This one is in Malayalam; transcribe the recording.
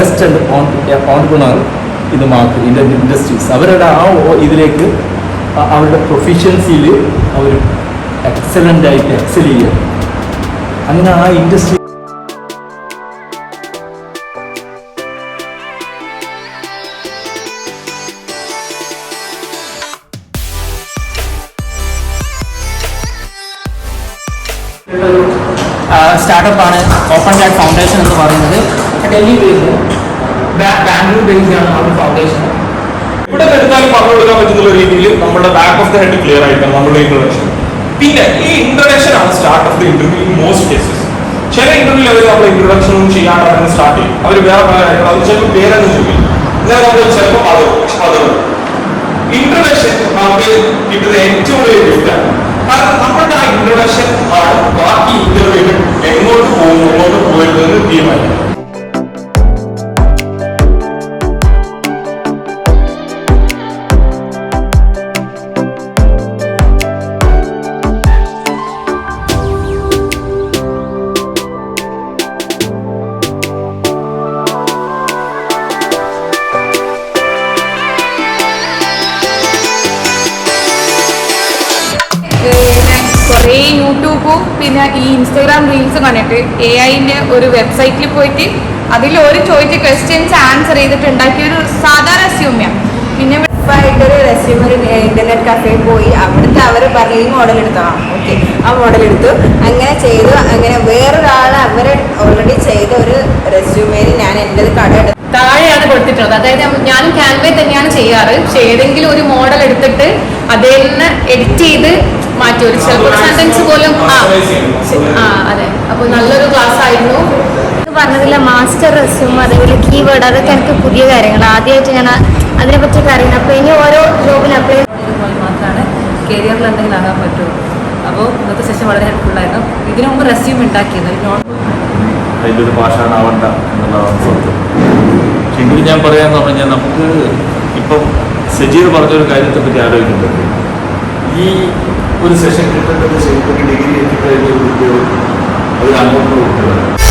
Best entrepreneur in the market in the industries. അവരുടെ ആ ഇതിലേക്ക് അവരുടെ പ്രൊഫിഷ്യൻസിയിൽ അവർ എക്സലൻ്റ് ആയിട്ട് എക്സൽ ചെയ്യുക. അങ്ങനെ ആ ഇൻഡസ്ട്രി സ്റ്റാർട്ടപ്പാണ് ഓപ്പൺ ഡാറ്റ് ഫൗണ്ടേഷൻ എന്ന് പറയുന്നത്. ഡൽഹി ബേസ്ഡ്, ബാംഗ്ലൂർ ബേസ്ഡ് ആണ് നമ്മുടെ ഫൗണ്ടേഷൻ. ഇവിടെ എടുത്താലും പറഞ്ഞു കൊടുക്കാൻ പറ്റുന്ന രീതിയിൽ നമ്മുടെ back of the head clear ആയിട്ടാണ് നമ്മുടെ ഇൻട്രൊഡക്ഷൻ. പിന്നെ ഈ ഇൻട്രൊഡക്ഷൻ ആണ് start of the interview in most cases. ചില ഇന്റർവ്യൂവിൽ അവർ നമ്മൾ ഇൻട്രൊഡക്ഷൻ ഒന്നും ചെയ്യാണ്ട് അവർ സ്റ്റാർട്ട് ചെയ്യും. അവർ വേറെ അത് ചിലപ്പോൾ പേരെന്ന് ചോദിക്കും. എന്നാൽ നമ്മൾ ചിലപ്പോൾ പദവും ഇൻട്രൊഡക്ഷൻ നമുക്ക് കിട്ടുന്ന ഏറ്റവും വലിയ ഗിഫ്റ്റാണ്. കാരണം നമ്മുടെ ആ ഇൻട്രൊഡക്ഷൻ ആണ് ബാക്കി ഇന്റർവ്യൂവിൽ എങ്ങോട്ട് പോയിരുന്നത് തീരുമാനിക്കും. കുറേ യൂട്യൂബും പിന്നെ ഈ ഇൻസ്റ്റാഗ്രാം റീൽസ് കണ്ടിട്ട് AI-ൻ്റെ ഒരു വെബ്സൈറ്റിൽ പോയിട്ട് അതിൽ ഒരു ചോദിച്ച ക്വസ്റ്റ്യൻസ് ആൻസർ ചെയ്തിട്ട് ഉണ്ടാക്കിയൊരു സാധാ റെസ്യൂമെയാണ്. പിന്നെ ഒരു റെസ്യൂം ഒരു ഇന്റർനെറ്റ് കഫേയിൽ പോയി അവിടുത്തെ അവർ പറഞ്ഞ ഈ മോഡൽ എടുത്തോ, ഓക്കെ ആ മോഡൽ എടുത്തു, അങ്ങനെ ചെയ്തു. അങ്ങനെ വേറൊരാൾ അവർ ഓൾറെഡി ചെയ്ത ഒരു റെസ്യൂമേൽ ഞാൻ എൻ്റെ കട താഴെയാണ് കൊടുത്തിട്ടുള്ളത്. അതായത് ഞാനും ക്യാൻവേ തന്നെയാണ് ചെയ്യാറ്. പക്ഷെ ഏതെങ്കിലും ഒരു മോഡൽ എടുത്തിട്ട് അതിൽ നിന്ന് എഡിറ്റ് ചെയ്ത് മാറ്റി ഒരു സെന്റൻസ് പോലും അതെ. അപ്പോൾ നല്ലൊരു ക്ലാസ് ആയിരുന്നു. പറഞ്ഞതില്ല മാസ്റ്റർ റെസ്യൂം അതേപോലെ കീവേഡ് അതൊക്കെ എനിക്ക് പുതിയ കാര്യങ്ങൾ ആദ്യമായിട്ട് ഞാൻ അതിനെപ്പറ്റിയൊക്കെ അറിയുന്നത്. അപ്പോൾ ഇനി ഓരോ ജോബിന് അപ്ലൈ പോലെ മാത്രമാണ് കരിയറിൽ എന്തെങ്കിലും ആകാൻ പറ്റുള്ളൂ. അപ്പോൾ ഇന്നത്തെ സെഷൻ വളരെ ഹെൽപ്ഫുള്ളായിരുന്നു. ഇതിനു മുമ്പ് റെസ്യൂം ഉണ്ടാക്കിയത് അതിൻ്റെ ഒരു ഭാഷാണാവണ്ട എന്നുള്ളതാണ് സത്യം. പക്ഷെ എങ്കിലും ഞാൻ പറയാമെന്ന് പറഞ്ഞു കഴിഞ്ഞാൽ നമുക്ക് ഇപ്പം സജീർ പറഞ്ഞൊരു കാര്യത്തെപ്പറ്റി ആലോചിക്കുന്നുണ്ട്. ഈ ഒരു സെഷൻ കിട്ടേണ്ടത് ശരിക്കും ഡിഗ്രി എത്തിക്കഴിഞ്ഞ ഒരു ഉദ്യോഗം അതിൽ അങ്ങോട്ട് കൊടുക്കുന്നത്